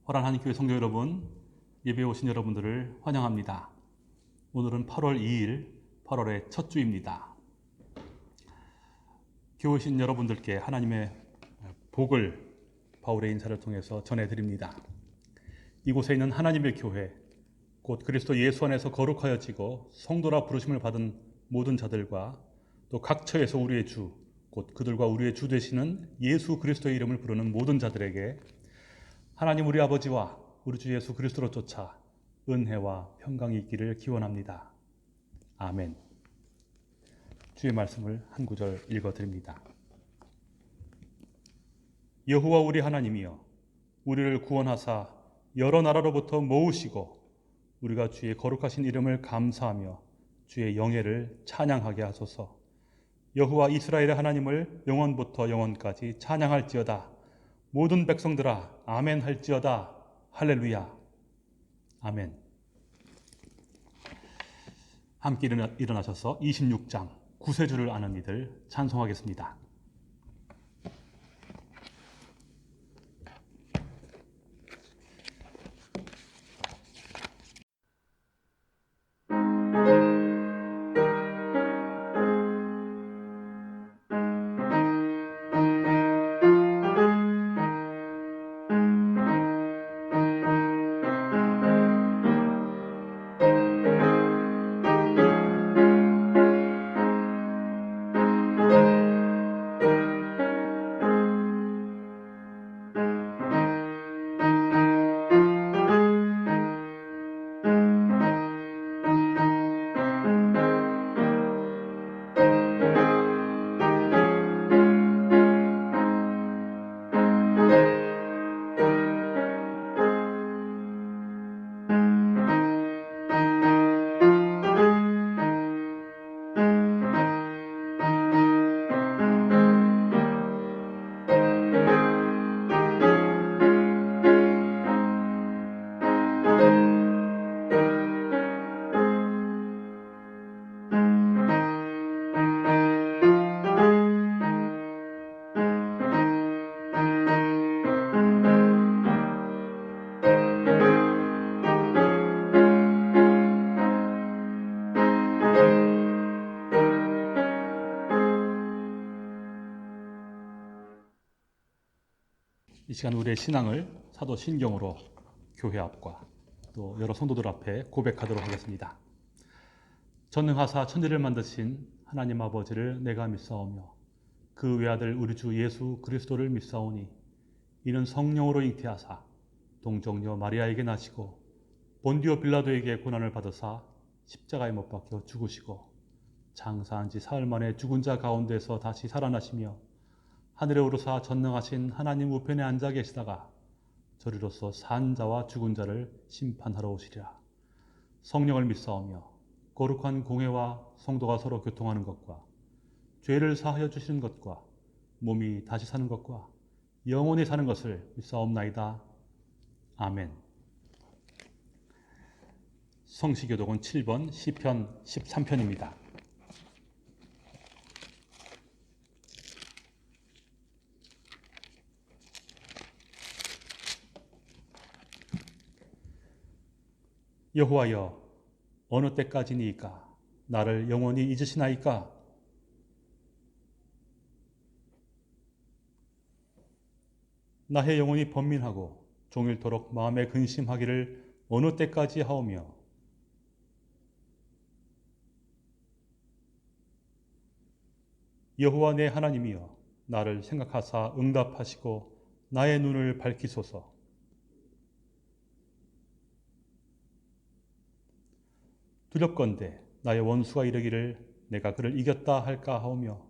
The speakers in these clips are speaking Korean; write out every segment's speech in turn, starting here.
허란 한인교회 성도 여러분, 예배에 오신 여러분들을 환영합니다. 오늘은 8월 2일, 8월의 첫 주입니다. 교회 오신 여러분들께 하나님의 복을 바울의 인사를 통해서 전해드립니다. 이곳에 있는 하나님의 교회, 곧 그리스도 예수 안에서 거룩하여지고 성도라 부르심을 받은 모든 자들과 또 각 처에서 우리의 주, 곧 그들과 우리의 주 되시는 예수 그리스도의 이름을 부르는 모든 자들에게 하나님 우리 아버지와 우리 주 예수 그리스도로 쫓아 은혜와 평강이 있기를 기원합니다. 아멘. 주의 말씀을 한 구절 읽어드립니다. 여호와 우리 하나님이여, 우리를 구원하사 여러 나라로부터 모으시고 우리가 주의 거룩하신 이름을 감사하며 주의 영예를 찬양하게 하소서. 여호와 이스라엘의 하나님을 영원부터 영원까지 찬양할지어다. 모든 백성들아 아멘 할지어다. 할렐루야. 아멘. 함께 일어나셔서 26장 구세주를 아는 이들 찬송하겠습니다. 이 시간 우리의 신앙을 사도 신경으로 교회 앞과 또 여러 성도들 앞에 고백하도록 하겠습니다. 전능하사 천지를 만드신 하나님 아버지를 내가 믿사오며 그 외아들 우리 주 예수 그리스도를 믿사오니 이는 성령으로 잉태하사 동정녀 마리아에게 나시고 본디오 빌라도에게 고난을 받으사 십자가에 못 박혀 죽으시고 장사한 지 사흘 만에 죽은 자 가운데서 다시 살아나시며 하늘에 오르사 전능하신 하나님 우편에 앉아 계시다가 저리로서 산 자와 죽은 자를 심판하러 오시리라. 성령을 믿사오며 거룩한 공회와 성도가 서로 교통하는 것과 죄를 사하여 주시는 것과 몸이 다시 사는 것과 영원히 사는 것을 믿사옵나이다. 아멘. 성시교독은 7번 시편 13편입니다. 여호와여, 어느 때까지니이까? 나를 영원히 잊으시나이까? 나의 영혼이 번민하고 종일토록 마음에 근심하기를 어느 때까지 하오며 여호와 내 하나님이여, 나를 생각하사 응답하시고 나의 눈을 밝히소서. 두렵건대 나의 원수가 이르기를 내가 그를 이겼다 할까 하오며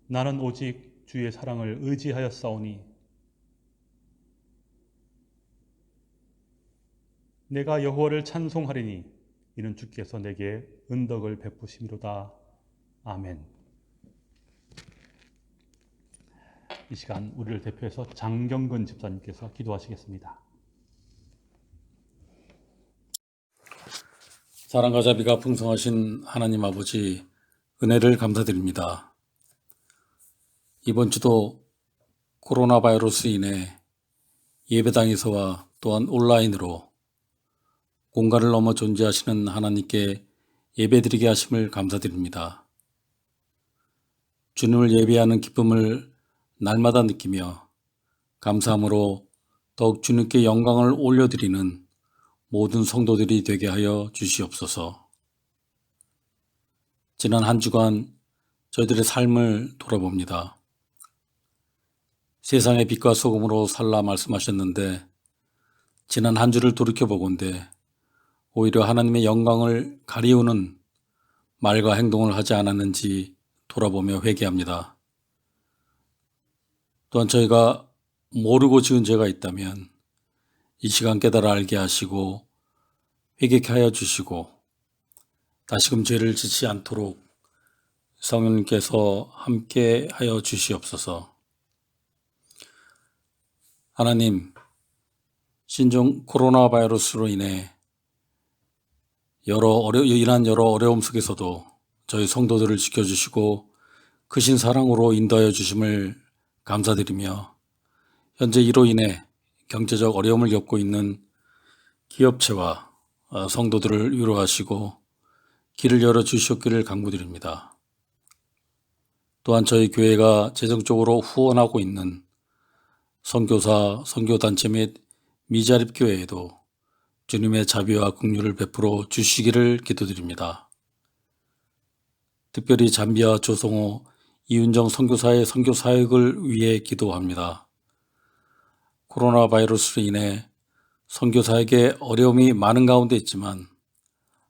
나는 오직 주의 사랑을 의지하였사오니 내가 여호와를 찬송하리니 이는 주께서 내게 은덕을 베푸심이로다. 아멘. 이 시간 우리를 대표해서 장경근 집사님께서 기도하시겠습니다. 사랑과 자비가 풍성하신 하나님 아버지, 은혜를 감사드립니다. 이번 주도 코로나 바이러스 인해 예배당에서와 또한 온라인으로 공간을 넘어 존재하시는 하나님께 예배드리게 하심을 감사드립니다. 주님을 예배하는 기쁨을 날마다 느끼며 감사함으로 더욱 주님께 영광을 올려드리는 모든 성도들이 되게 하여 주시옵소서. 지난 한 주간 저희들의 삶을 돌아봅니다. 세상의 빛과 소금으로 살라 말씀하셨는데 지난 한 주를 돌이켜보건대 오히려 하나님의 영광을 가리우는 말과 행동을 하지 않았는지 돌아보며 회개합니다. 또한 저희가 모르고 지은 죄가 있다면 이 시간 깨달아 알게 하시고 회개케 하여 주시고 다시금 죄를 짓지 않도록 성령님께서 함께 하여 주시옵소서. 하나님, 신종 코로나 바이러스로 인해 여러 어려움 속에서도 저희 성도들을 지켜주시고 크신 사랑으로 인도하여 주심을 감사드리며 현재 이로 인해 경제적 어려움을 겪고 있는 기업체와 성도들을 위로하시고 길을 열어 주시옵기를 간구드립니다. 또한 저희 교회가 재정적으로 후원하고 있는 선교사, 선교단체 및 미자립교회에도 주님의 자비와 긍휼을 베풀어 주시기를 기도드립니다. 특별히 잠비아 조성호 이윤정 선교사의 선교 사역을 위해 기도합니다. 코로나 바이러스로 인해 선교 사역에 어려움이 많은 가운데 있지만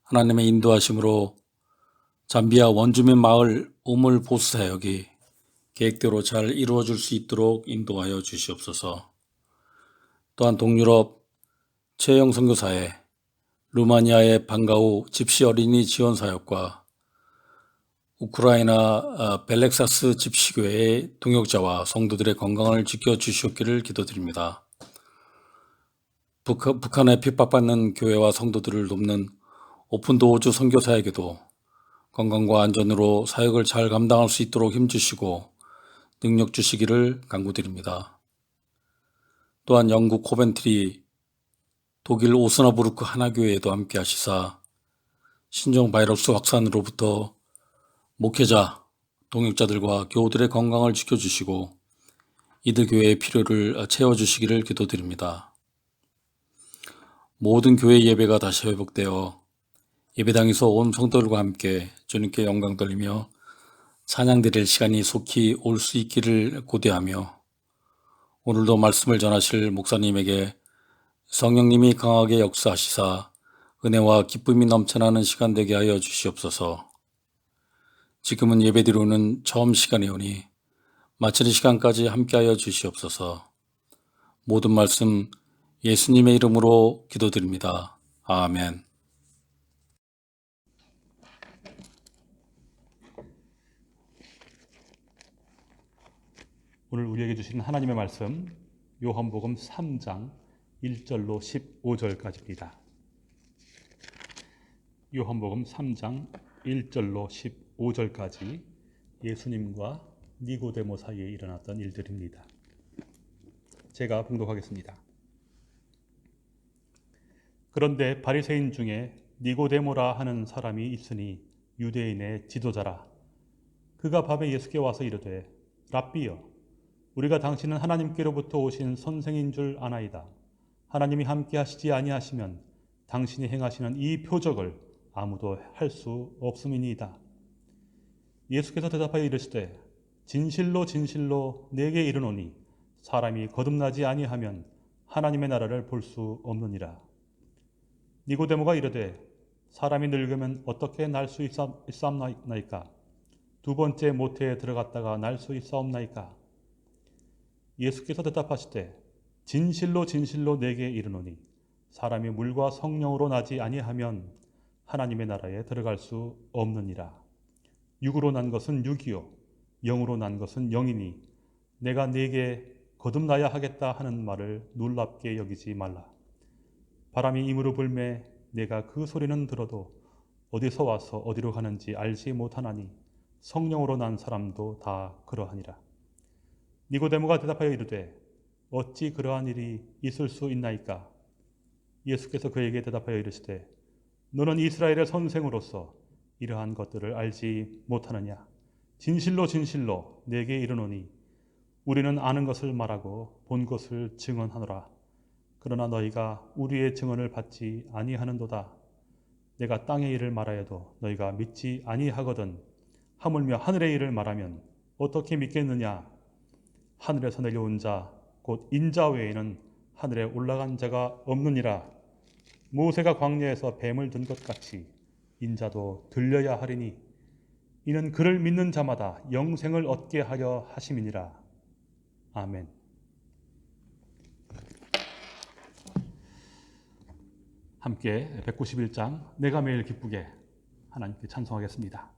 하나님의 인도하심으로 잠비아 원주민 마을 우물 보수 사역이 계획대로 잘 이루어질 수 있도록 인도하여 주시옵소서. 또한 동유럽 최영 선교사의 루마니아의 방과후 집시 어린이 지원 사역과 우크라이나 벨렉사스 집시교회의 동역자와 성도들의 건강을 지켜주시옵기를 기도드립니다. 북한에 핍박받는 교회와 성도들을 돕는 오픈도어즈 선교사에게도 건강과 안전으로 사역을 잘 감당할 수 있도록 힘주시고 능력 주시기를 간구드립니다. 또한 영국 코벤트리, 독일 오스나부르크 하나교회에도 함께 하시사 신종 바이러스 확산으로부터 목회자, 동역자들과 교우들의 건강을 지켜주시고 이들 교회의 필요를 채워주시기를 기도드립니다. 모든 교회 예배가 다시 회복되어 예배당에서 온 성도들과 함께 주님께 영광 돌리며 찬양드릴 시간이 속히 올 수 있기를 고대하며 오늘도 말씀을 전하실 목사님에게 성령님이 강하게 역사하시사 은혜와 기쁨이 넘쳐나는 시간 되게 하여 주시옵소서. 지금은 예배드리는 처음 시간이오니 마치는 시간까지 함께하여 주시옵소서. 모든 말씀 예수님의 이름으로 기도드립니다. 아멘. 오늘 우리에게 주신 하나님의 말씀 요한복음 3장 1절로 15절까지입니다. 요한복음 3장 1절로 15절까지 예수님과 니고데모 사이에 일어났던 일들입니다. 제가 봉독하겠습니다. 그런데 바리새인 중에 니고데모라 하는 사람이 있으니 유대인의 지도자라. 그가 밤에 예수께 와서 이르되 랍비여, 우리가 당신은 하나님께로부터 오신 선생인 줄 아나이다. 하나님이 함께 하시지 아니하시면 당신이 행하시는 이 표적을 아무도 할 수 없음이니이다. 예수께서 대답하여 이르시되 진실로 진실로 내게 이르노니 사람이 거듭나지 아니하면 하나님의 나라를 볼 수 없느니라. 니고데모가 이르되 사람이 늙으면 어떻게 날 수 있사옵나이까? 두 번째 모태에 들어갔다가 날 수 있사옵나이까? 예수께서 대답하시되 진실로 진실로 내게 이르노니 사람이 물과 성령으로 나지 아니하면 하나님의 나라에 들어갈 수 없느니라. 육으로 난 것은 육이요 영으로 난 것은 영이니 내가 네게 거듭나야 하겠다 하는 말을 놀랍게 여기지 말라. 바람이 임으로 불매 내가 그 소리는 들어도 어디서 와서 어디로 가는지 알지 못하나니 성령으로 난 사람도 다 그러하니라. 니고데모가 대답하여 이르되 어찌 그러한 일이 있을 수 있나이까? 예수께서 그에게 대답하여 이르시되 너는 이스라엘의 선생으로서 이러한 것들을 알지 못하느냐? 진실로 진실로 내게 이르노니 우리는 아는 것을 말하고 본 것을 증언하노라. 그러나 너희가 우리의 증언을 받지 아니하는도다. 내가 땅의 일을 말하여도 너희가 믿지 아니하거든. 하물며 하늘의 일을 말하면 어떻게 믿겠느냐? 하늘에서 내려온 자 곧 인자 외에는 하늘에 올라간 자가 없느니라. 모세가 광야에서 뱀을 든 것 같이 인자도 들려야 하리니 이는 그를 믿는 자마다 영생을 얻게 하려 하심이니라. 아멘. 함께 191장 내가 매일 기쁘게 하나님께 찬송하겠습니다.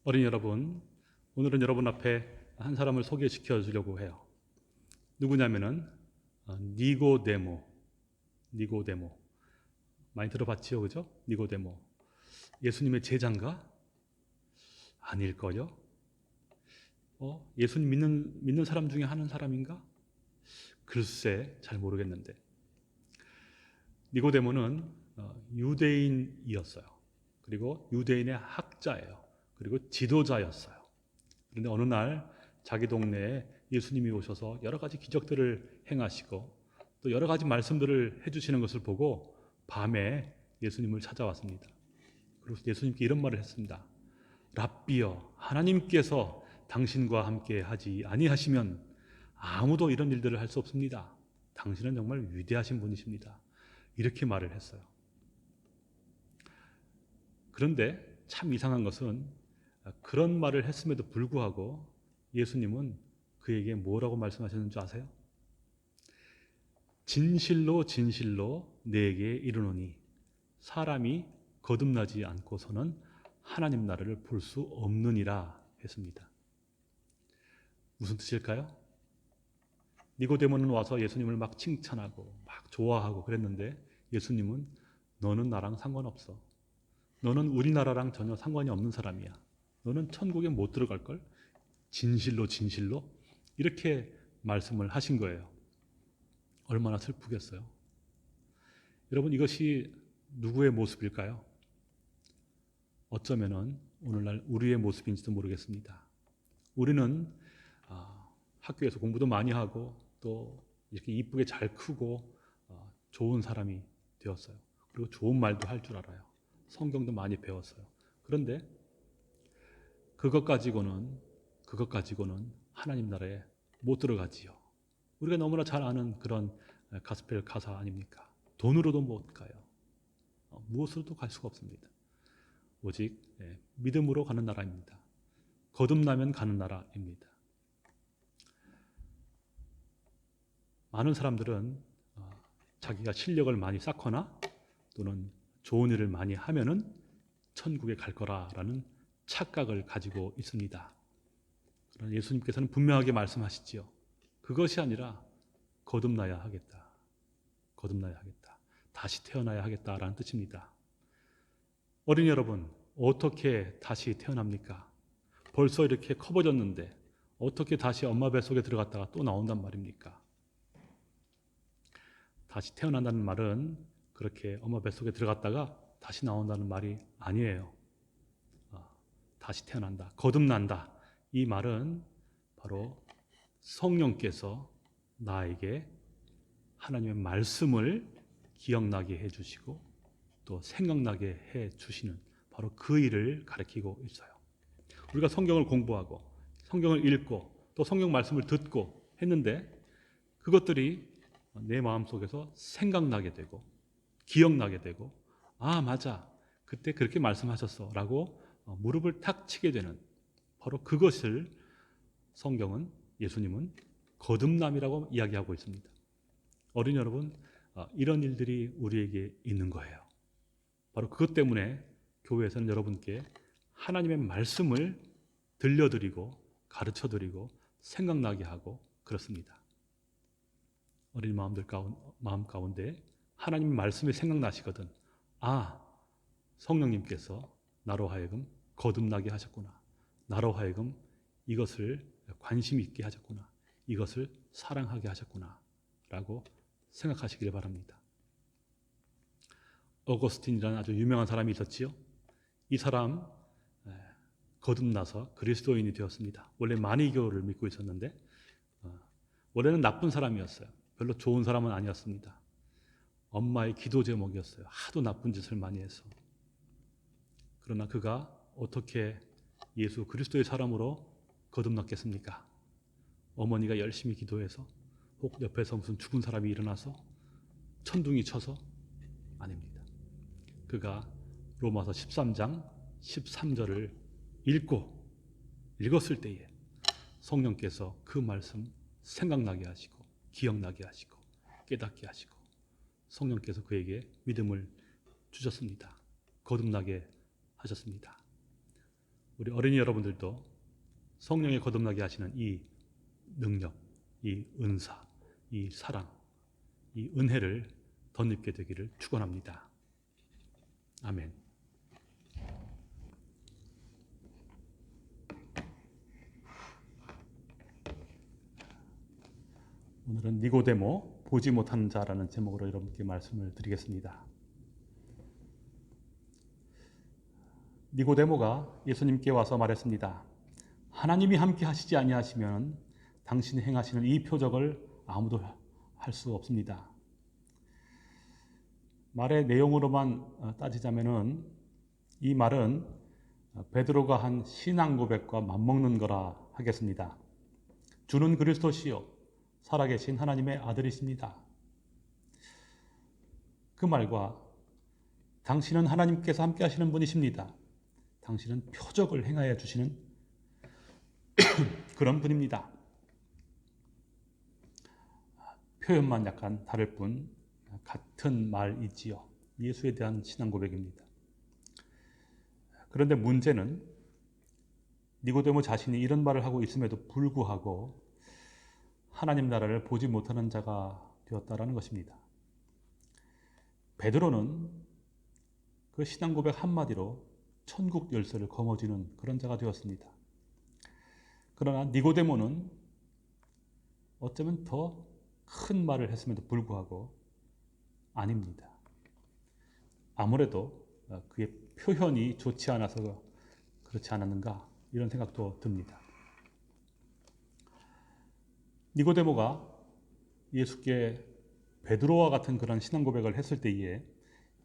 어린이 여러분, 오늘은 여러분 앞에 한 사람을 소개시켜 주려고 해요. 누구냐면은 니고데모. 많이 들어봤지요, 그죠? 니고데모. 예수님의 제자인가? 아닐걸요? 예수님 믿는 사람 중에 하는 사람인가? 글쎄, 잘 모르겠는데. 니고데모는 유대인이었어요. 그리고 유대인의 학자예요. 그리고 지도자였어요. 그런데 어느 날 자기 동네에 예수님이 오셔서 여러 가지 기적들을 행하시고 또 여러 가지 말씀들을 해주시는 것을 보고 밤에 예수님을 찾아왔습니다. 그리고 예수님께 이런 말을 했습니다. 랍비여, 하나님께서 당신과 함께 하지 아니하시면 아무도 이런 일들을 할 수 없습니다. 당신은 정말 위대하신 분이십니다. 이렇게 말을 했어요. 그런데 참 이상한 것은 그런 말을 했음에도 불구하고 예수님은 그에게 뭐라고 말씀하셨는 줄 아세요? 진실로 진실로 내게 이르노니 사람이 거듭나지 않고서는 하나님 나라를 볼 수 없느니라 했습니다. 무슨 뜻일까요? 니고데모는 와서 예수님을 막 칭찬하고 막 좋아하고 그랬는데 예수님은 너는 나랑 상관없어. 너는 우리나라랑 전혀 상관이 없는 사람이야. 너는 천국에 못 들어갈걸? 진실로 진실로? 이렇게 말씀을 하신 거예요. 얼마나 슬프겠어요. 여러분, 이것이 누구의 모습일까요? 어쩌면은 오늘날 우리의 모습인지도 모르겠습니다. 우리는 학교에서 공부도 많이 하고 또 이렇게 이쁘게 잘 크고 좋은 사람이 되었어요. 그리고 좋은 말도 할 줄 알아요. 성경도 많이 배웠어요. 그런데 그것 가지고는 하나님 나라에 못 들어가지요. 우리가 너무나 잘 아는 그런 가스펠 가사 아닙니까? 돈으로도 못 가요. 무엇으로도 갈 수가 없습니다. 오직 믿음으로 가는 나라입니다. 거듭나면 가는 나라입니다. 많은 사람들은 자기가 실력을 많이 쌓거나 또는 좋은 일을 많이 하면은 천국에 갈 거라라는 착각을 가지고 있습니다. 그러나 예수님께서는 분명하게 말씀하시지요. 그것이 아니라 거듭나야 하겠다. 거듭나야 하겠다. 다시 태어나야 하겠다라는 뜻입니다. 어린이 여러분, 어떻게 다시 태어납니까? 벌써 이렇게 커버졌는데 어떻게 다시 엄마 뱃속에 들어갔다가 또 나온단 말입니까? 다시 태어난다는 말은 그렇게 엄마 뱃속에 들어갔다가 다시 나온다는 말이 아니에요. 다시 태어난다, 거듭난다. 이 말은 바로 성령께서 나에게 하나님의 말씀을 기억나게 해주시고 또 생각나게 해주시는 바로 그 일을 가리키고 있어요. 우리가 성경을 공부하고 성경을 읽고 또 성경 말씀을 듣고 했는데 그것들이 내 마음속에서 생각나게 되고 기억나게 되고 맞아, 그때 그렇게 말씀하셨어 라고 무릎을 탁 치게 되는 바로 그것을 성경은, 예수님은 거듭남이라고 이야기하고 있습니다. 어린이 여러분, 이런 일들이 우리에게 있는 거예요. 바로 그것 때문에 교회에서는 여러분께 하나님의 말씀을 들려드리고 가르쳐드리고 생각나게 하고 그렇습니다. 어린이 마음 가운데 하나님의 말씀이 생각나시거든. 성령님께서 나로 하여금 거듭나게 하셨구나. 나로 하여금 이것을 관심 있게 하셨구나. 이것을 사랑하게 하셨구나. 라고 생각하시길 바랍니다. 어거스틴이라는 아주 유명한 사람이 있었지요. 이 사람 거듭나서 그리스도인이 되었습니다. 원래 마니교를 믿고 있었는데 원래는 나쁜 사람이었어요. 별로 좋은 사람은 아니었습니다. 엄마의 기도 제목이었어요. 하도 나쁜 짓을 많이 해서. 그러나 그가 어떻게 예수 그리스도의 사람으로 거듭났겠습니까? 어머니가 열심히 기도해서 혹 옆에서 무슨 죽은 사람이 일어나서 천둥이 쳐서? 아닙니다. 그가 로마서 13장 13절을 읽었을 때에 성령께서 그 말씀 생각나게 하시고 기억나게 하시고 깨닫게 하시고 성령께서 그에게 믿음을 주셨습니다. 거듭나게 하셨습니다. 우리 어린이 여러분들도 성령의 거듭나게 하시는 이 능력, 이 은사, 이 사랑, 이 은혜를 덧입게 되기를 축원합니다. 아멘. 오늘은 니고데모 보지 못하는 자라는 제목으로 여러분께 말씀을 드리겠습니다. 니고데모가 예수님께 와서 말했습니다. 하나님이 함께 하시지 아니하시면 당신이 행하시는 이 표적을 아무도 할 수 없습니다. 말의 내용으로만 따지자면은 이 말은 베드로가 한 신앙 고백과 맞먹는 거라 하겠습니다. 주는 그리스도시요 살아계신 하나님의 아들이십니다. 그 말과 당신은 하나님께서 함께 하시는 분이십니다. 당신은 표적을 행하여 주시는 그런 분입니다. 표현만 약간 다를 뿐 같은 말이지요. 예수에 대한 신앙 고백입니다. 그런데 문제는 니고데모 자신이 이런 말을 하고 있음에도 불구하고 하나님 나라를 보지 못하는 자가 되었다라는 것입니다. 베드로는 그 신앙 고백 한마디로 천국 열쇠를 거머쥐는 그런 자가 되었습니다. 그러나 니고데모는 어쩌면 더 큰 말을 했음에도 불구하고 아닙니다. 아무래도 그의 표현이 좋지 않아서 그렇지 않았는가 이런 생각도 듭니다. 니고데모가 예수께 베드로와 같은 그런 신앙 고백을 했을 때에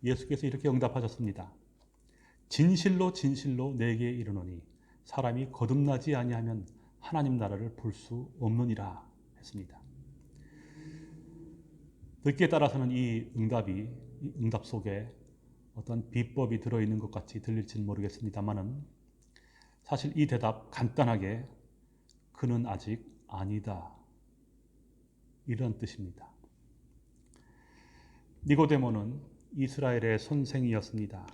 예수께서 이렇게 응답하셨습니다. 진실로 진실로 내게 이르노니 사람이 거듭나지 아니하면 하나님 나라를 볼 수 없느니라 했습니다. 듣기에 따라서는 이 응답 속에 어떤 비법이 들어있는 것 같이 들릴지는 모르겠습니다만은 사실 이 대답 간단하게 그는 아직 아니다 이런 뜻입니다. 니고데모는 이스라엘의 선생이었습니다.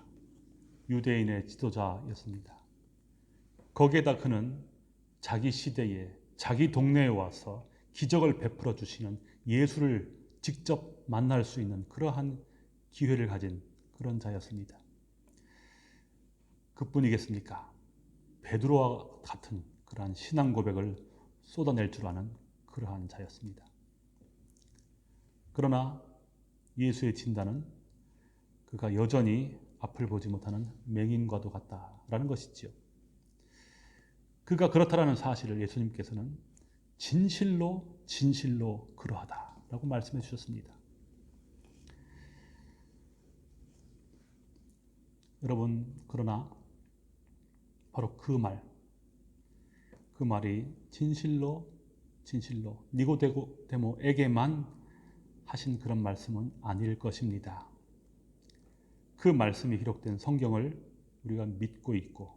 유대인의 지도자였습니다. 거기에다 그는 자기 시대에 자기 동네에 와서 기적을 베풀어 주시는 예수를 직접 만날 수 있는 그러한 기회를 가진 그런 자였습니다. 그뿐이겠습니까? 베드로와 같은 그러한 신앙 고백을 쏟아낼 줄 아는 그러한 자였습니다. 그러나 예수의 진단은 그가 여전히 앞을 보지 못하는 맹인과도 같다라는 것이지요. 그가 그렇다라는 사실을 예수님께서는 진실로 진실로 그러하다라고 말씀해 주셨습니다. 여러분, 그러나 바로 그 말이 진실로 진실로 니고데모에게만 하신 그런 말씀은 아닐 것입니다. 그 말씀이 기록된 성경을 우리가 믿고 있고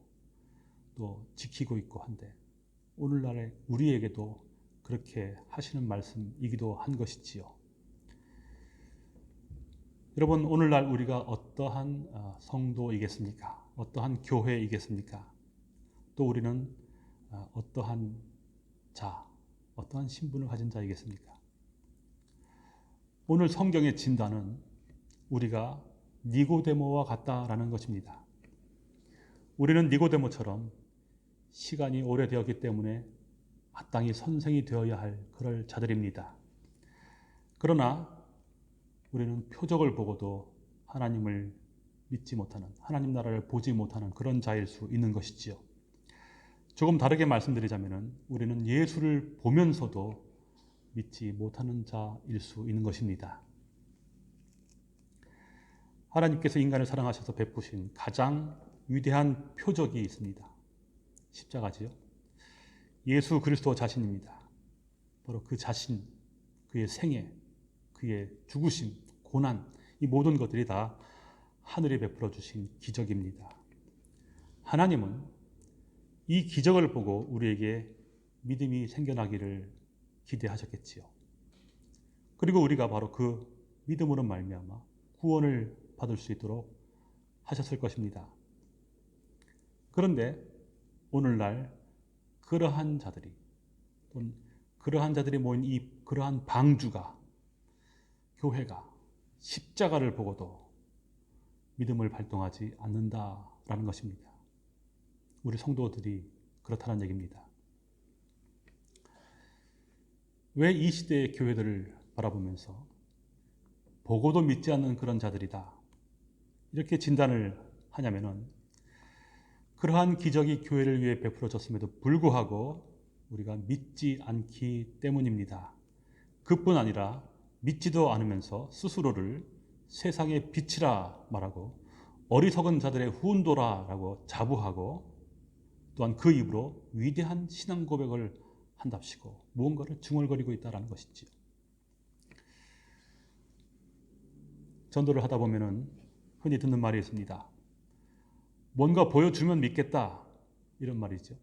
또 지키고 있고 한데 오늘날의 우리에게도 그렇게 하시는 말씀이기도 한 것이지요. 여러분, 오늘날 우리가 어떠한 성도이겠습니까? 어떠한 교회이겠습니까? 또 우리는 어떠한 어떠한 신분을 가진 자이겠습니까? 오늘 성경의 진단은 우리가 니고데모와 같다라는 것입니다. 우리는 니고데모처럼 시간이 오래되었기 때문에 마땅히 선생이 되어야 할 그럴 자들입니다. 그러나 우리는 표적을 보고도 하나님을 믿지 못하는, 하나님 나라를 보지 못하는 그런 자일 수 있는 것이지요. 조금 다르게 말씀드리자면 우리는 예수를 보면서도 믿지 못하는 자일 수 있는 것입니다. 하나님께서 인간을 사랑하셔서 베푸신 가장 위대한 표적이 있습니다. 십자가지요. 예수 그리스도 자신입니다. 바로 그 자신, 그의 생애, 그의 죽으심, 고난, 이 모든 것들이 다 하늘이 베풀어 주신 기적입니다. 하나님은 이 기적을 보고 우리에게 믿음이 생겨나기를 기대하셨겠지요. 그리고 우리가 바로 그 믿음으로 말미암아 구원을 받을 수 있도록 하셨을 것입니다. 그런데 오늘날 그러한 자들이 또는 그러한 자들이 모인 이 그러한 방주가 교회가 십자가를 보고도 믿음을 발동하지 않는다라는 것입니다. 우리 성도들이 그렇다는 얘기입니다. 왜 이 시대의 교회들을 바라보면서 보고도 믿지 않는 그런 자들이다 이렇게 진단을 하냐면은 그러한 기적이 교회를 위해 베풀어졌음에도 불구하고 우리가 믿지 않기 때문입니다. 그뿐 아니라 믿지도 않으면서 스스로를 세상의 빛이라 말하고 어리석은 자들의 후운도라라고 자부하고 또한 그 입으로 위대한 신앙 고백을 한답시고 무언가를 중얼거리고 있다는 것이지요. 전도를 하다 보면은 흔히 듣는 말이 있습니다. 뭔가 보여주면 믿겠다 이런 말이죠.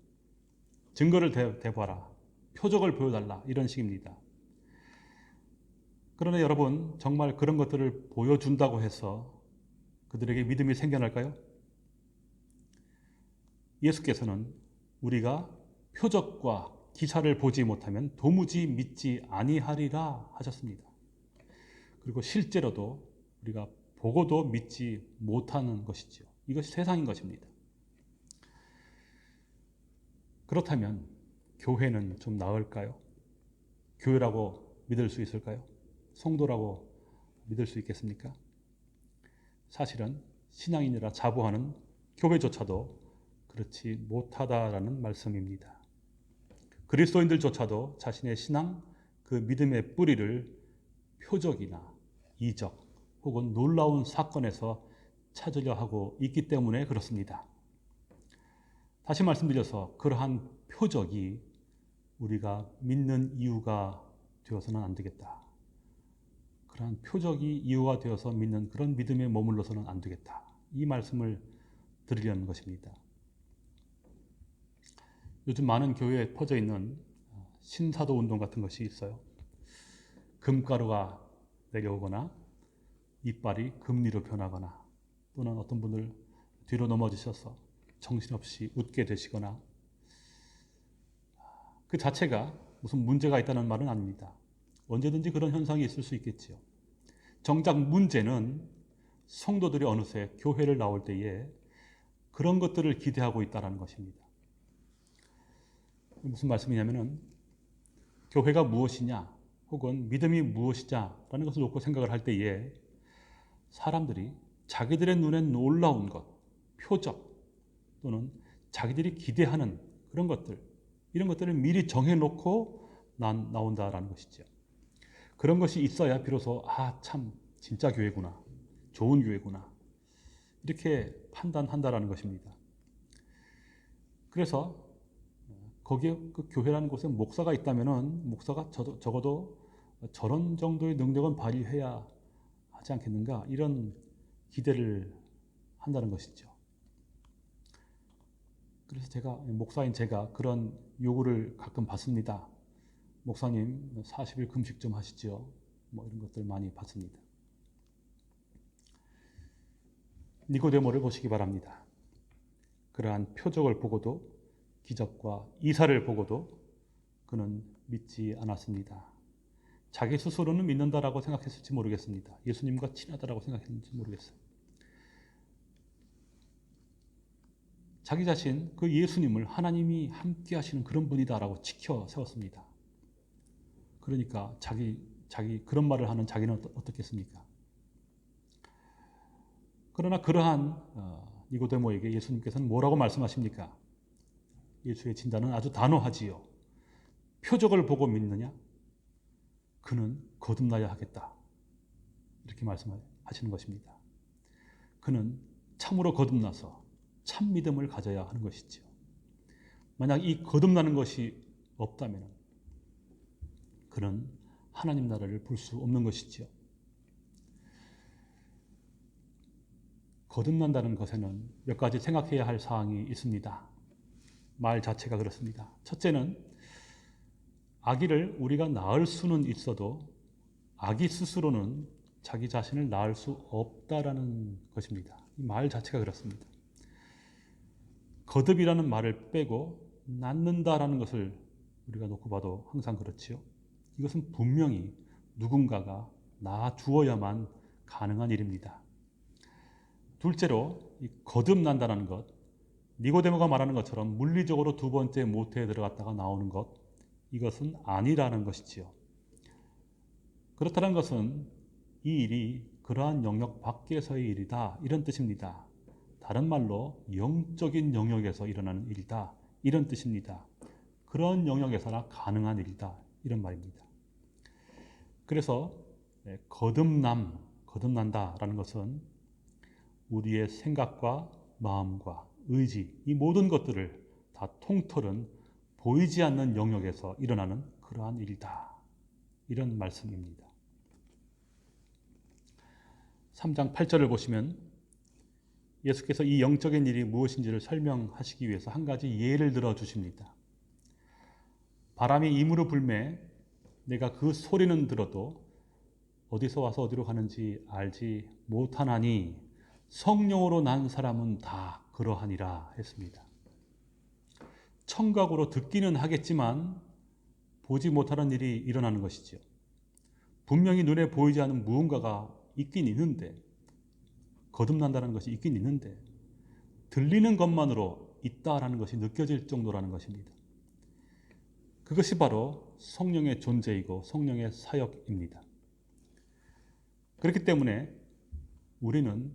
증거를 대봐라, 표적을 보여달라 이런 식입니다. 그러나 여러분 정말 그런 것들을 보여준다고 해서 그들에게 믿음이 생겨날까요? 예수께서는 우리가 표적과 기사를 보지 못하면 도무지 믿지 아니하리라 하셨습니다. 그리고 실제로도 우리가 보고도 믿지 못하는 것이죠. 이것이 세상인 것입니다. 그렇다면 교회는 좀 나을까요? 교회라고 믿을 수 있을까요? 성도라고 믿을 수 있겠습니까? 사실은 신앙인이라 자부하는 교회조차도 그렇지 못하다라는 말씀입니다. 그리스도인들조차도 자신의 신앙, 그 믿음의 뿌리를 표적이나 이적 혹은 놀라운 사건에서 찾으려 하고 있기 때문에 그렇습니다. 다시 말씀드려서 그러한 표적이 우리가 믿는 이유가 되어서는 안 되겠다. 그러한 표적이 이유가 되어서 믿는 그런 믿음에 머물러서는 안 되겠다. 이 말씀을 드리려는 것입니다. 요즘 많은 교회에 퍼져 있는 신사도 운동 같은 것이 있어요. 금가루가 내려오거나 이빨이 금리로 변하거나 또는 어떤 분들 뒤로 넘어지셔서 정신없이 웃게 되시거나 그 자체가 무슨 문제가 있다는 말은 아닙니다. 언제든지 그런 현상이 있을 수 있겠지요. 정작 문제는 성도들이 어느새 교회를 나올 때에 그런 것들을 기대하고 있다는 것입니다. 무슨 말씀이냐면은 교회가 무엇이냐 혹은 믿음이 무엇이냐라는 것을 놓고 생각을 할 때에 사람들이 자기들의 눈에 놀라운 것, 표적 또는 자기들이 기대하는 그런 것들, 이런 것들을 미리 정해놓고 나온다라는 것이죠. 그런 것이 있어야 비로소 참 진짜 교회구나, 좋은 교회구나 이렇게 판단한다라는 것입니다. 그래서 거기에 그 교회라는 곳에 목사가 있다면은 목사가 적어도 저런 정도의 능력은 발휘해야 하지 않겠는가 이런 기대를 한다는 것이죠. 그래서 목사인 제가 그런 요구를 가끔 받습니다. 목사님 40일 금식 좀 하시죠. 이런 것들 많이 받습니다. 니고데모를 보시기 바랍니다. 그러한 표적을 보고도 기적과 이사를 보고도 그는 믿지 않았습니다. 자기 스스로는 믿는다라고 생각했을지 모르겠습니다. 예수님과 친하다라고 생각했는지 모르겠어요. 자기 자신 그 예수님을 하나님이 함께 하시는 그런 분이다라고 지켜 세웠습니다. 그러니까 자기 그런 말을 하는 자기는 어떻겠습니까? 그러나 그러한 니고데모에게 예수님께서는 뭐라고 말씀하십니까? 예수의 진단은 아주 단호하지요. 표적을 보고 믿느냐? 그는 거듭나야 하겠다. 이렇게 말씀하시는 것입니다. 그는 참으로 거듭나서 참 믿음을 가져야 하는 것이죠. 만약 이 거듭나는 것이 없다면 그는 하나님 나라를 볼 수 없는 것이지요. 거듭난다는 것에는 몇 가지 생각해야 할 사항이 있습니다. 말 자체가 그렇습니다. 첫째는 아기를 우리가 낳을 수는 있어도 아기 스스로는 자기 자신을 낳을 수 없다라는 것입니다. 이 말 자체가 그렇습니다. 거듭이라는 말을 빼고 낳는다라는 것을 우리가 놓고 봐도 항상 그렇지요. 이것은 분명히 누군가가 낳아 주어야만 가능한 일입니다. 둘째로 이 거듭난다는 것, 니고데모가 말하는 것처럼 물리적으로 두 번째 모태에 들어갔다가 나오는 것, 이것은 아니라는 것이지요. 그렇다는 것은 이 일이 그러한 영역 밖에서의 일이다 이런 뜻입니다. 다른 말로 영적인 영역에서 일어나는 일이다 이런 뜻입니다. 그런 영역에서나 가능한 일이다 이런 말입니다. 그래서 거듭난다라는 것은 우리의 생각과 마음과 의지 이 모든 것들을 다 통틀은 보이지 않는 영역에서 일어나는 그러한 일이다 이런 말씀입니다. 3장 8절을 보시면 예수께서 이 영적인 일이 무엇인지를 설명하시기 위해서 한 가지 예를 들어 주십니다. 바람이 임으로 불매 내가 그 소리는 들어도 어디서 와서 어디로 가는지 알지 못하나니 성령으로 난 사람은 다 그러하니라 했습니다. 청각으로 듣기는 하겠지만 보지 못하는 일이 일어나는 것이죠. 분명히 눈에 보이지 않는 무언가가 있긴 있는데, 거듭난다는 것이 있긴 있는데 들리는 것만으로 있다라는 것이 느껴질 정도라는 것입니다. 그것이 바로 성령의 존재이고 성령의 사역입니다. 그렇기 때문에 우리는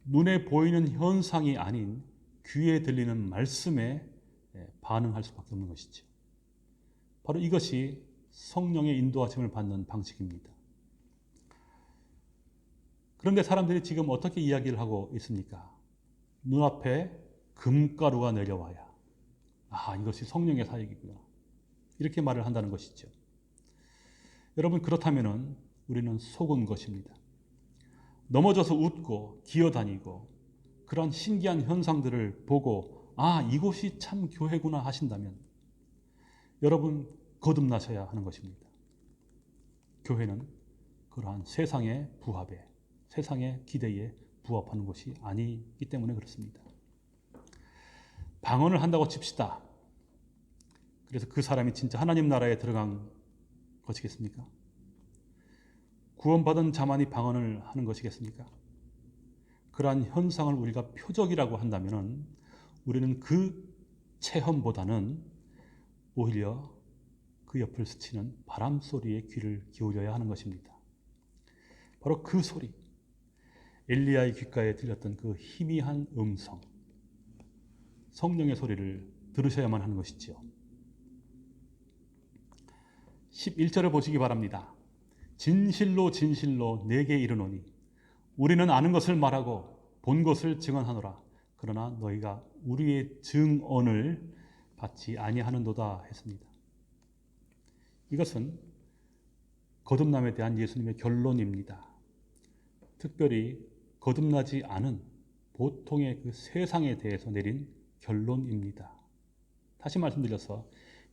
눈에 보이는 현상이 아닌 귀에 들리는 말씀에 반응할 수밖에 없는 것이죠. 바로 이것이 성령의 인도하심을 받는 방식입니다. 그런데 사람들이 지금 어떻게 이야기를 하고 있습니까? 눈앞에 금가루가 내려와야 이것이 성령의 사역이구나, 이렇게 말을 한다는 것이죠. 여러분, 그렇다면 우리는 속은 것입니다. 넘어져서 웃고 기어다니고 그러한 신기한 현상들을 보고 이곳이 참 교회구나 하신다면 여러분 거듭나셔야 하는 것입니다. 교회는 그러한 세상의 부합에, 세상의 기대에 부합하는 것이 아니기 때문에 그렇습니다. 방언을 한다고 칩시다. 그래서 그 사람이 진짜 하나님 나라에 들어간 것이겠습니까? 구원받은 자만이 방언을 하는 것이겠습니까? 그러한 현상을 우리가 표적이라고 한다면 우리는 그 체험보다는 오히려 그 옆을 스치는 바람 소리에 귀를 기울여야 하는 것입니다. 바로 그 소리, 엘리야의 귓가에 들렸던 그 희미한 음성, 성령의 소리를 들으셔야만 하는 것이죠. 11절을 보시기 바랍니다. 진실로 진실로 내게 이르노니 우리는 아는 것을 말하고 본 것을 증언하노라. 그러나 너희가 우리의 증언을 받지 아니하는도다 했습니다. 이것은 거듭남에 대한 예수님의 결론입니다. 특별히 거듭나지 않은 보통의 그 세상에 대해서 내린 결론입니다. 다시 말씀드려서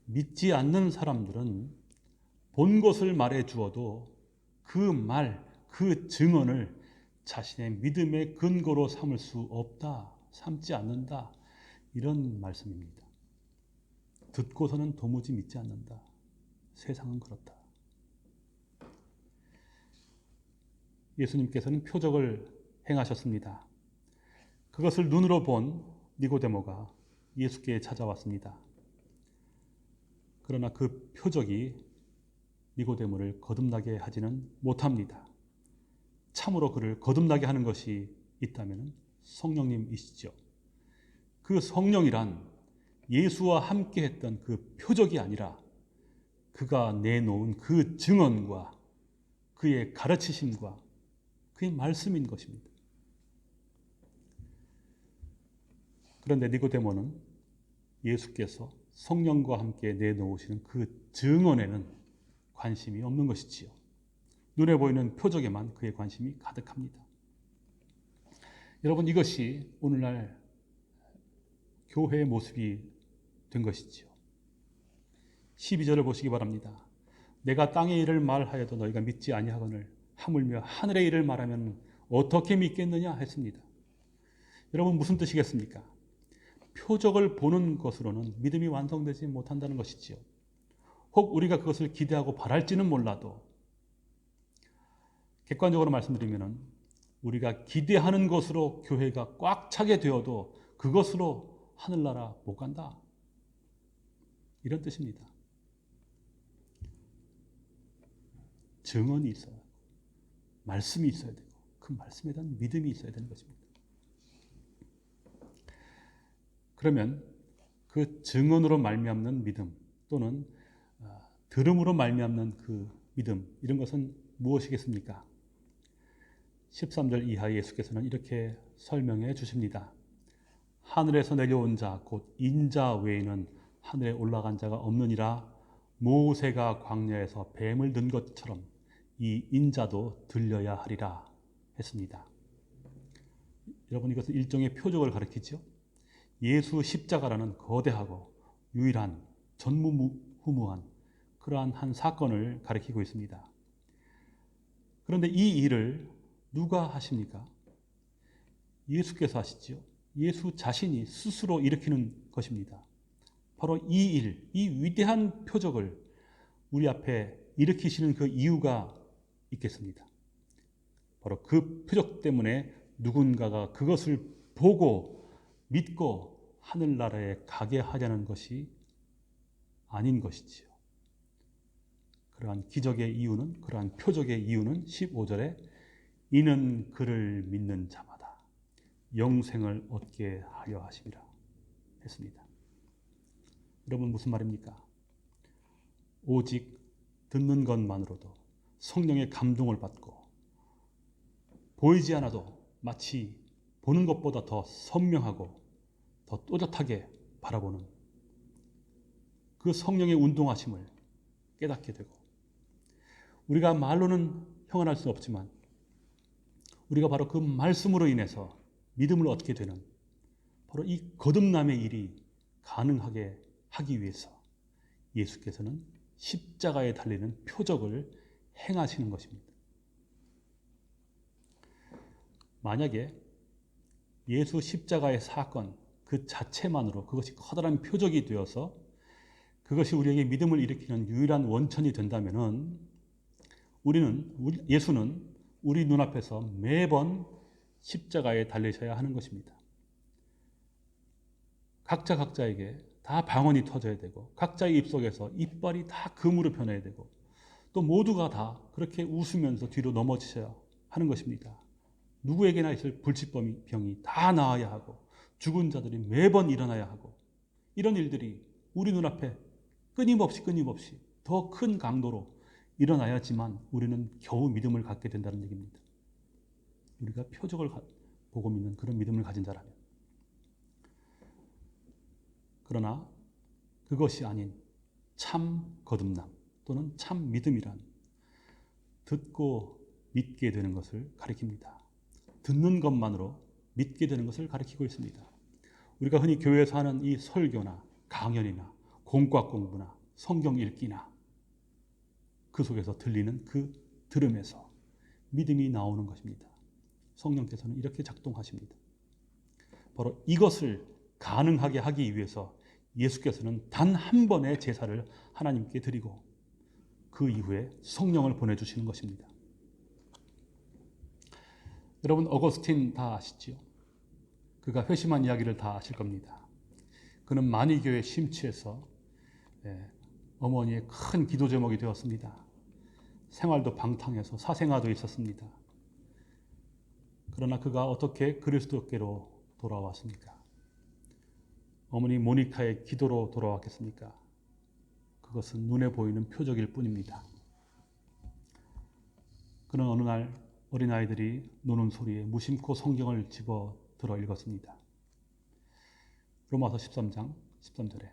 믿지 않는 사람들은 본 것을 말해 주어도 그 말, 그 증언을 자신의 믿음의 근거로 삼을 수 없다, 삼지 않는다, 이런 말씀입니다. 듣고서는 도무지 믿지 않는다. 세상은 그렇다. 예수님께서는 표적을 행하셨습니다. 그것을 눈으로 본 니고데모가 예수께 찾아왔습니다. 그러나 그 표적이 니고데모를 거듭나게 하지는 못합니다. 참으로 그를 거듭나게 하는 것이 있다면 성령님이시죠. 그 성령이란 예수와 함께 했던 그 표적이 아니라 그가 내놓은 그 증언과 그의 가르치심과 그의 말씀인 것입니다. 그런데 니고데모는 예수께서 성령과 함께 내놓으시는 그 증언에는 관심이 없는 것이지요. 눈에 보이는 표적에만 그의 관심이 가득합니다. 여러분, 이것이 오늘날 교회의 모습이 된 것이지요. 12절을 보시기 바랍니다. 내가 땅의 일을 말하여도 너희가 믿지 아니하거늘 하물며 하늘의 일을 말하면 어떻게 믿겠느냐 했습니다. 여러분, 무슨 뜻이겠습니까? 표적을 보는 것으로는 믿음이 완성되지 못한다는 것이지요. 혹 우리가 그것을 기대하고 바랄지는 몰라도 객관적으로 말씀드리면 우리가 기대하는 것으로 교회가 꽉 차게 되어도 그것으로 하늘나라 못 간다, 이런 뜻입니다. 증언이 있어야 하고 말씀이 있어야 되고 그 말씀에 대한 믿음이 있어야 되는 것입니다. 그러면 그 증언으로 말미암는 믿음 또는 들음으로 말미암는 그 믿음, 이런 것은 무엇이겠습니까? 13절 이하에 예수께서는 이렇게 설명해 주십니다. 하늘에서 내려온 자 곧 인자 외에는 하늘에 올라간 자가 없느니라. 모세가 광야에서 뱀을 든 것처럼 이 인자도 들려야 하리라 했습니다. 여러분, 이것은 일종의 표적을 가리키죠. 예수 십자가라는 거대하고 유일한 전무후무한 그러한 한 사건을 가리키고 있습니다. 그런데 이 일을 누가 하십니까? 예수께서 하시죠. 예수 자신이 스스로 일으키는 것입니다. 바로 이 일, 이 위대한 표적을 우리 앞에 일으키시는 그 이유가 있겠습니다. 바로 그 표적 때문에 누군가가 그것을 보고 믿고 하늘나라에 가게 하려는 것이 아닌 것이지요. 그러한 기적의 이유는, 그러한 표적의 이유는 15절에 이는 그를 믿는 자마다 영생을 얻게 하려 하심이라 했습니다. 여러분 무슨 말입니까? 오직 듣는 것만으로도 성령의 감동을 받고 보이지 않아도 마치 보는 것보다 더 선명하고 더 또렷하게 바라보는 그 성령의 운동하심을 깨닫게 되고, 우리가 말로는 형언할 수 없지만 우리가 바로 그 말씀으로 인해서 믿음을 얻게 되는 바로 이 거듭남의 일이 가능하게 하기 위해서 예수께서는 십자가에 달리는 표적을 행하시는 것입니다. 만약에 예수 십자가의 사건 그 자체만으로 그것이 커다란 표적이 되어서 그것이 우리에게 믿음을 일으키는 유일한 원천이 된다면 예수는 우리 눈앞에서 매번 십자가에 달리셔야 하는 것입니다. 각자에게 다 방언이 터져야 되고, 각자의 입속에서 이빨이 다 금으로 변해야 되고, 또 모두가 다 그렇게 웃으면서 뒤로 넘어지셔야 하는 것입니다. 누구에게나 있을 불치병이 다 나아야 하고, 죽은 자들이 매번 일어나야 하고, 이런 일들이 우리 눈앞에 끊임없이 더 큰 강도로 일어나야지만 우리는 겨우 믿음을 갖게 된다는 얘기입니다. 우리가 표적을 보고 믿는 그런 믿음을 가진 자라면. 그러나 그것이 아닌 참 거듭남 또는 참 믿음이란 듣고 믿게 되는 것을 가리킵니다. 듣는 것만으로 믿게 되는 것을 가리키고 있습니다. 우리가 흔히 교회에서 하는 이 설교나 강연이나 공과 공부나 성경 읽기나 그 속에서 들리는 그 들음에서 믿음이 나오는 것입니다. 성령께서는 이렇게 작동하십니다. 바로 이것을 가능하게 하기 위해서 예수께서는 단 한 번의 제사를 하나님께 드리고 그 이후에 성령을 보내주시는 것입니다. 여러분 어거스틴 다 아시지요? 그가 회심한 이야기를 다 아실 겁니다. 그는 만이교에 심취해서 어머니의 큰 기도 제목이 되었습니다. 생활도 방탕해서 사생아도 있었습니다. 그러나 그가 어떻게 그리스도께로 돌아왔습니까? 어머니 모니카의 기도로 돌아왔겠습니까? 그것은 눈에 보이는 표적일 뿐입니다. 그는 어느 날 어린아이들이 노는 소리에 무심코 성경을 집어 들어 읽었습니다. 로마서 13장 13절에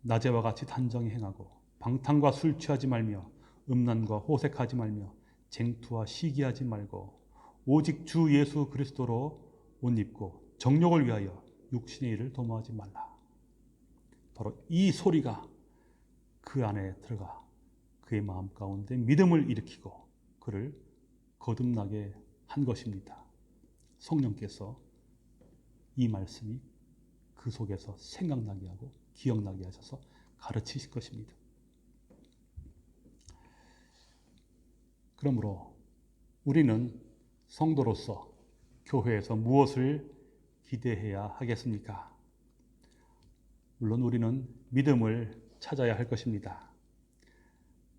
낮에와 같이 단정히 행하고 방탕과 술 취하지 말며 음란과 호색하지 말며 쟁투와 시기하지 말고 오직 주 예수 그리스도로 옷 입고 정욕을 위하여 육신의 일을 도모하지 말라. 바로 이 소리가 그 안에 들어가 그의 마음 가운데 믿음을 일으키고 그를 거듭나게 한 것입니다. 성령께서 이 말씀이 그 속에서 생각나게 하고 기억나게 하셔서 가르치실 것입니다. 그러므로 우리는 성도로서 교회에서 무엇을 기대해야 하겠습니까? 물론 우리는 믿음을 찾아야 할 것입니다.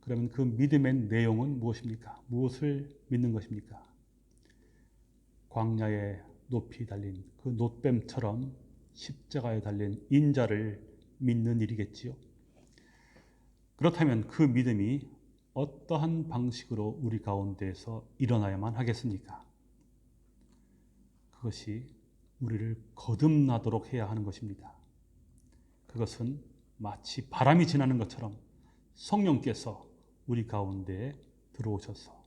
그러면 그 믿음의 내용은 무엇입니까? 무엇을 믿는 것입니까? 광야에 높이 달린 그 놋뱀처럼 십자가에 달린 인자를 믿는 일이겠지요. 그렇다면 그 믿음이 어떠한 방식으로 우리 가운데에서 일어나야만 하겠습니까? 그것이 우리를 거듭나도록 해야 하는 것입니다. 그것은 마치 바람이 지나는 것처럼 성령께서 우리 가운데에 들어오셔서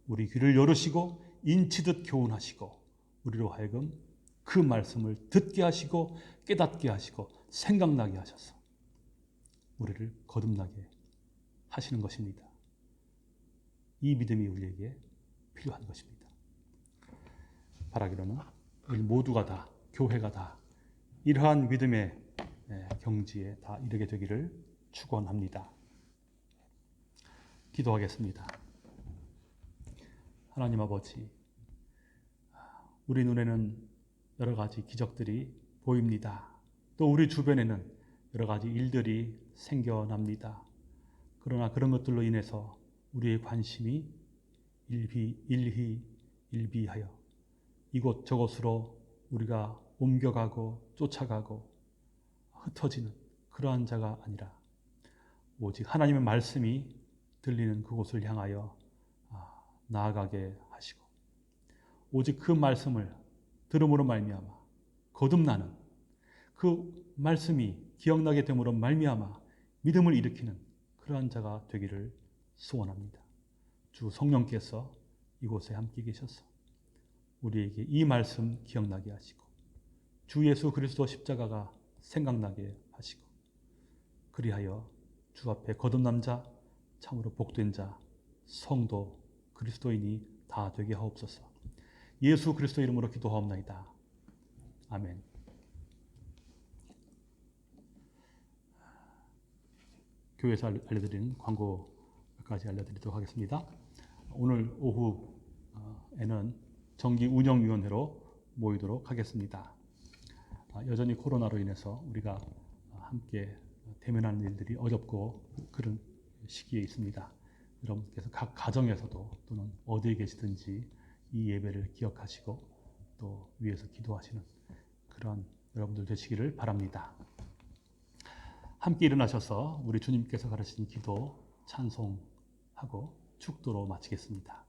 우리 귀를 열으시고 인치듯 교훈하시고 우리로 하여금 그 말씀을 듣게 하시고 깨닫게 하시고 생각나게 하셔서 우리를 거듭나게 하시는 것입니다. 이 믿음이 우리에게 필요한 것입니다. 바라기로는 우리 모두가 다, 교회가 다 이러한 믿음의 경지에 다 이르게 되기를 축원합니다. 기도하겠습니다. 하나님 아버지, 우리 눈에는 여러 가지 기적들이 보입니다. 또 우리 주변에는 여러 가지 일들이 생겨납니다. 그러나 그런 것들로 인해서 우리의 관심이 일희일비하여 이곳 저곳으로 우리가 옮겨가고 쫓아가고 흩어지는 그러한 자가 아니라 오직 하나님의 말씀이 들리는 그곳을 향하여 나아가게 하시고 오직 그 말씀을 들음으로 말미암아 거듭나는 그 말씀이 기억나게 됨으로 말미암아 믿음을 일으키는 그러한 자가 되기를 소원합니다. 주 성령께서 이곳에 함께 계셔서 우리에게 이 말씀 기억나게 하시고 주 예수 그리스도 십자가가 생각나게 하시고 그리하여 주 앞에 거듭난 자, 참으로 복된 자, 성도, 그리스도인이 다 되게 하옵소서. 예수 그리스도 이름으로 기도하옵나이다. 아멘. 교회에서 알려드리는 광고 몇 가지 알려드리도록 하겠습니다. 오늘 오후에는 정기운영위원회로 모이도록 하겠습니다. 여전히 코로나로 인해서 우리가 함께 대면하는 일들이 어렵고 그런 시기에 있습니다. 여러분께서 각 가정에서도 또는 어디에 계시든지 이 예배를 기억하시고 또 위에서 기도하시는 그런 여러분들 되시기를 바랍니다. 함께 일어나셔서 우리 주님께서 가르치신 기도 찬송하고 축도로 마치겠습니다.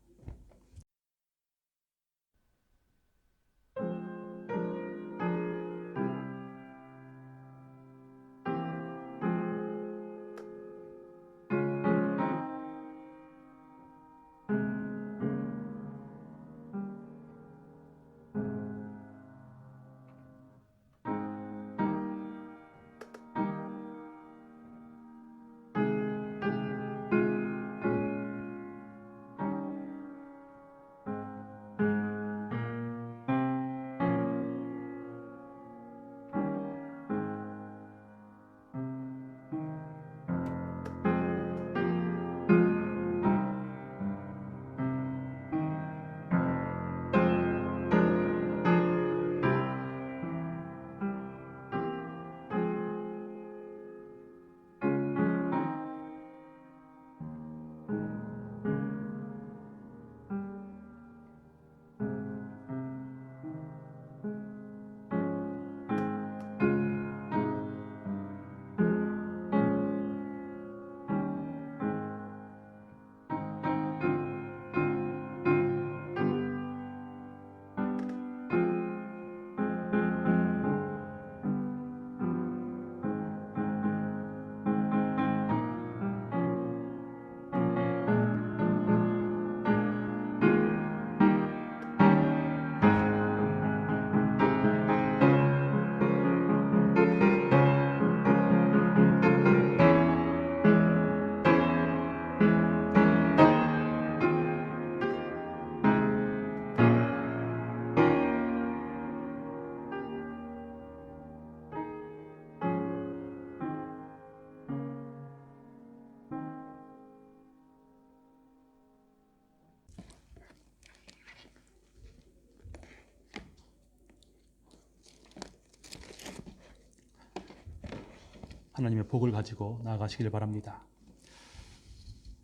하나님의 복을 가지고 나아가시길 바랍니다.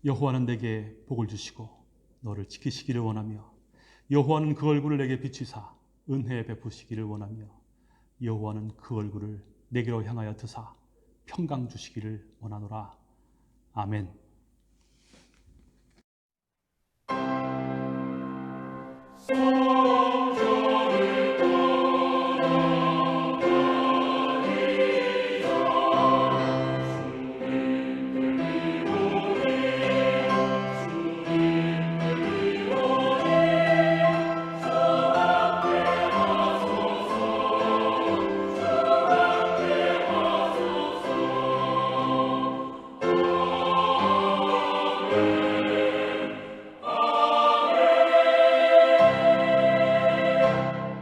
여호와는 내게 복을 주시고 너를 지키시기를 원하며 여호와는 그 얼굴을 내게 비추사 은혜 베푸시기를 원하며 여호와는 그 얼굴을 내게로 향하여 드사 평강 주시기를 원하노라. 아멘.